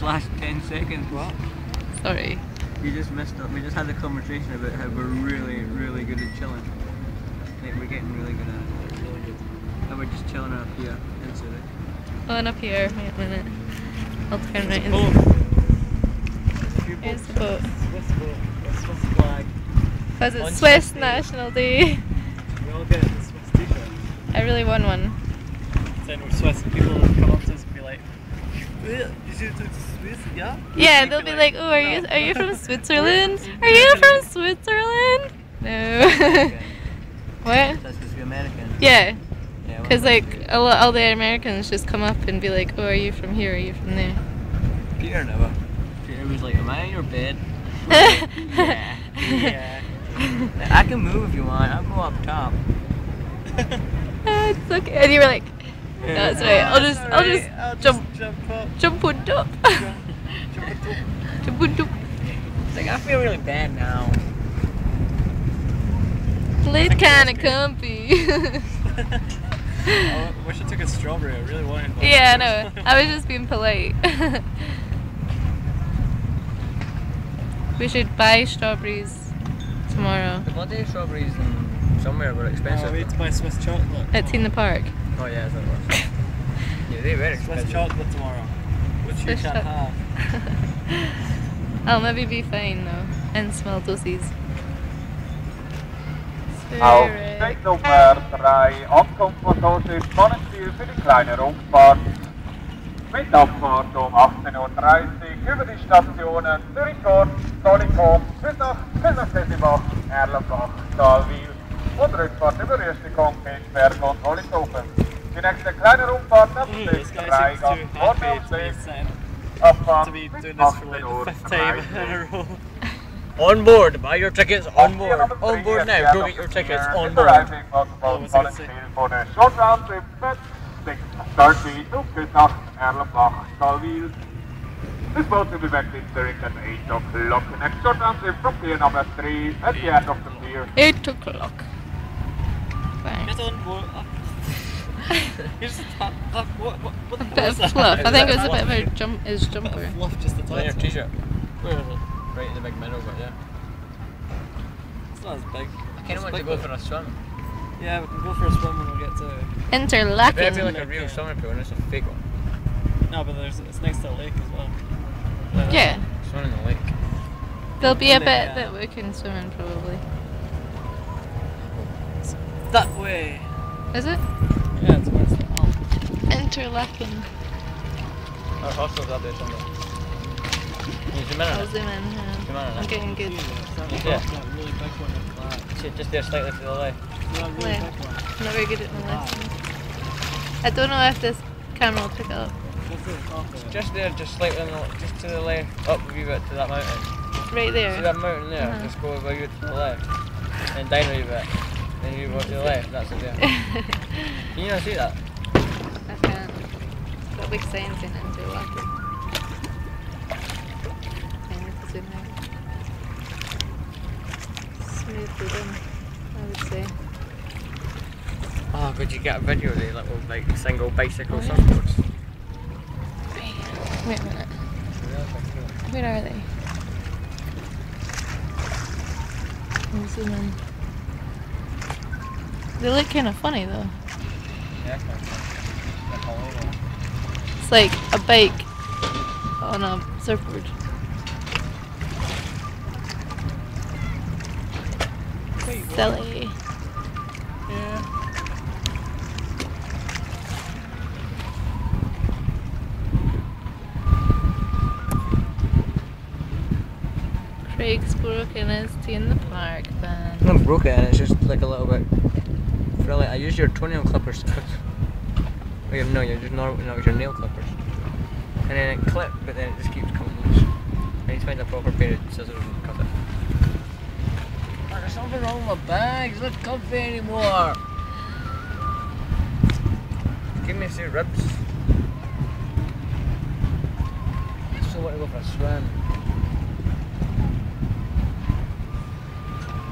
last 10 seconds. What? Sorry. You just missed it. We just had a conversation about how we're really, really good at chilling. Like, we're getting really good at it. Really good. And we're just chilling up here in Zurich. Oh, and up here. Wait a minute. I'll turn right in. Here's the boat. Swiss boat. A Swiss flag. Because it's Swiss National Day. We all get a Swiss t-shirt. I really want one. Saying we're Swiss and people will come up to us and be like, you should do Swiss, yeah? Yeah, they'll be like, oh, are you from Switzerland? Are you from Switzerland? No. What? That's because we're American. Yeah. Yeah, Because like all the Americans just come up and be like, oh, are you from here? Are you from there? Peter never. Peter was like, am I in your bed? Yeah. Yeah. I can move if you want. I'll go up top. It's okay. And you were like, no, it's alright. I'll just jump up. jump on top. Jump on top. It's like, I feel really bad now. It's kind of comfy. I wish I took a strawberry. I really wanted one. Yeah, I know. I was just being polite. We should buy strawberries tomorrow. The bloody strawberries in somewhere were expensive. Oh, we need to buy Swiss chocolate. At Tina Park. Oh yeah, that's what it was. Yeah, they're very Swiss expensive. chocolate tomorrow. Which you Swiss can't have. I'll maybe be fine though. And smell dosies. Auf Steig Nummer 3, Ankunft von Zurich, Spannenspiel für die kleine Rundfahrt. Mit Abfahrt um 18:30 Uhr über die Stationen Zurich Nord, Zollikofen, Küsach, Küsach-Sesibach, Erlenbach, Stahlwil und Rückfahrt über Rüstikon, Kirchberg und Hollishofen. Die nächste kleine Rundfahrt ab This Steig guy 3 seems too ganz happy to Vorderfeld. be saying, Abfahrt to be bis doing this for like 18:30 Uhr. the 5th time in a row. On board, buy your tickets on board. On board now, go get your tickets on board. Arriving on Spannenspiel for the short round trip at 6:30 to Küsach, Erlenbach, Stahlwil. This boat will be back in Zurich at 8 o'clock. Next short round trip from pier number 3 at the end of the pier. 8 o'clock. Fine. Get on board. Here's the top. What A the bit of fluff. I think it was a bit of a jumper. Fluff just the top. On your t-shirt. Where is it? Right in the big middle, but yeah. It's not as big. I kind of want to go for a swim. Yeah, we can go for a swim when we get to... It better be Interlaken. like a real swimming pool and it's a fake one. No, but it's next to a lake as well. Yeah. Swimming in the lake. There'll be a And then, bit that we can swim in probably. That way. Is it? Yeah, it's where it's Interlaken. Our hostel's up there somewhere. Can you zoom in on I'll it? zoom in. Zoom in on I'm it. getting good. that Yeah. really big one at the back. Just there slightly to the left. That really Where? big one. I'm not very good at my lessons. I don't know if this camera will pick it up. Just at the top of it. Just there, just slightly on the, just to the left, up a wee bit to that mountain. Right See there. that mountain there? Uh-huh. Just go a wee bit to the left. And down a wee bit. Then you go to the left, that's it there. Can you not see that? I can't. It's got big signs in Interlaken. I need to zoom in. Smooth rhythm, I would say. Oh, could you get a video of the little like single bicycle Oh, yeah. surfboards? Wait a minute. Where are they? I'll zoom in. They look kind of funny though. Yeah, like all over. It's like a bike on a surfboard. Silly. Yeah. Craig's broken his tea in the park van. It's not broken, it's just like a little bit frilly. I use your toenail clippers to cut. Wait, no, you're just not your nail clippers. And then it clips, but then it just keeps coming loose. I need to find a proper pair of scissors and cut it. Oh, there's something wrong with my bags, it's not comfy anymore. Give me a few ribs. I just want to go for a swim.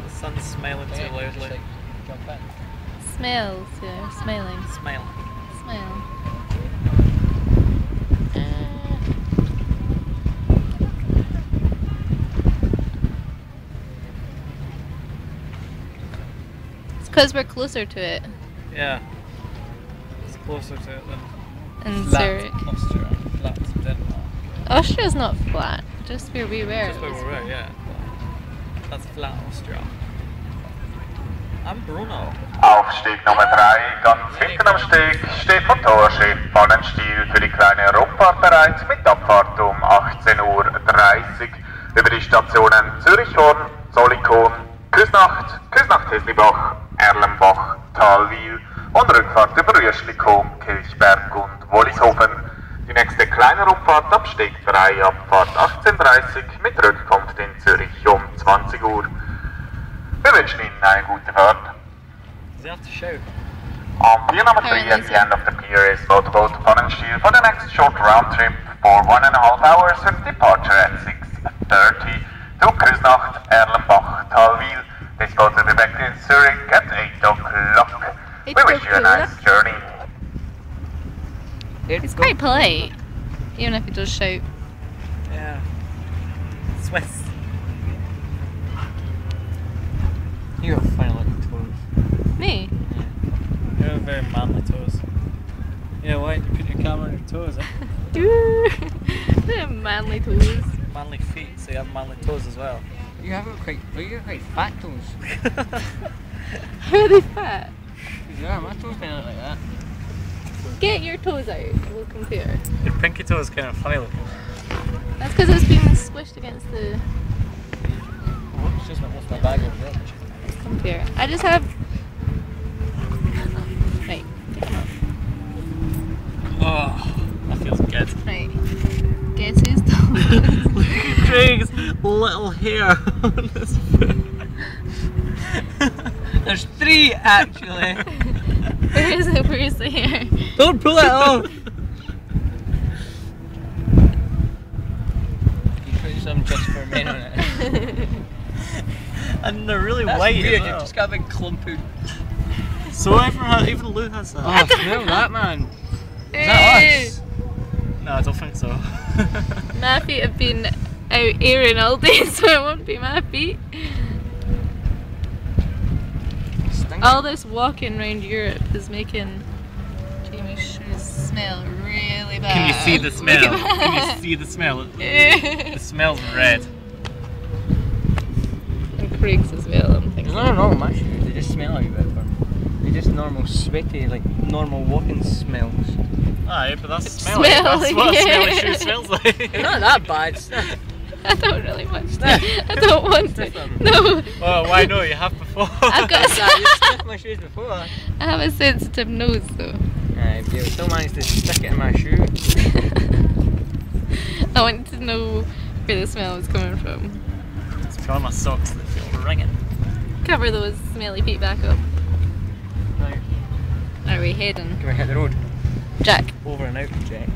The sun's smiling too Yeah, just, loudly. like, jump in. Smells, yeah, smiling. Smile. Smile. because we're closer to it Yeah. It's closer to it than in flat Zurich. Austria. Flat Denmark. Austria's not flat, just where we were. Just where we were, yeah. That's flat Austria. I'm Bruno. Aufstieg Nummer 3, ganz hinten am Steg, steht Motorschiff Pfannenstiel für die kleine Rundfahrt bereit mit Abfahrt um 18:30 Uhr. Über die Stationen Zürich-Horn, Zollikoon, Küsnacht, Küsnacht-Heslibach, Erlenbach, Talwil und Rückfahrt über Rüschlikon, Kilchberg und Wollishofen. Die nächste kleine Rundfahrt ab Steg 3, Abfahrt 18:30 mit Rückkunft in Zürich um 20 Uhr. Wir wünschen Ihnen eine gute Fahrt. Does he have to shout? On pier number 3 at the end of the pier is motorboat Pfannenstiel for the next short round trip for 1.5 hours with departure at 6:30 to Küsnacht, Erlenbach, Talwil. This boat will be back in Zurich at 8 o'clock. We wish you a nice journey. He's quite polite, even if he does shout. Yeah. Swiss. You got funny looking toes. Me? You have very manly toes. Yeah, why don't you put your camera on your toes, eh? They have manly toes. Manly feet, so you have manly toes as well. You have quite fat toes. How are they fat? Yeah, my toes kind of look like that. Get your toes out, we'll compare. Your pinky toe is kind of funny looking. That's because it's being squished against the... Oh, it's just my bag over there. Let's compare. I just have... Right, take them off. Oh, that feels good. Right. Guess who's toes? Look at Craig's little hair on his foot. There's 3 actually. Where is it? Where's the hair? Don't pull it off. You put some just for men on it. And they're really That's white weird, as you've well. just got a big clump of... So everyone has, even Lou has that. Oh, smell that, man. Is that us? No, I don't think so. My feet have been out airing all day, so it won't be my feet. Stinky. All this walking around Europe is making Jamie's shoes smell really bad. Can you see the smell? Look at Can that. you see the smell? The smell's red. And Craig's as well, I'm There's thinking. nothing wrong with my shoes, they just smell a wee bit different. They're just normal sweaty, like normal walking smells. Aye, but that's smelly. That's what a smelly shoe smells like. They're not that bad. It's not- I don't really want to. I don't want to. No. Oh, why no? You have before. I've got You sniffed my shoes before. I have a sensitive nose though. Aye, but you still managed to stick it in my shoe. I wanted to know where the smell was coming from. It's probably my socks that feel ringing. Cover those smelly feet back up. Right, Are we heading? can we hit the road? Jack. Over and out, Jack.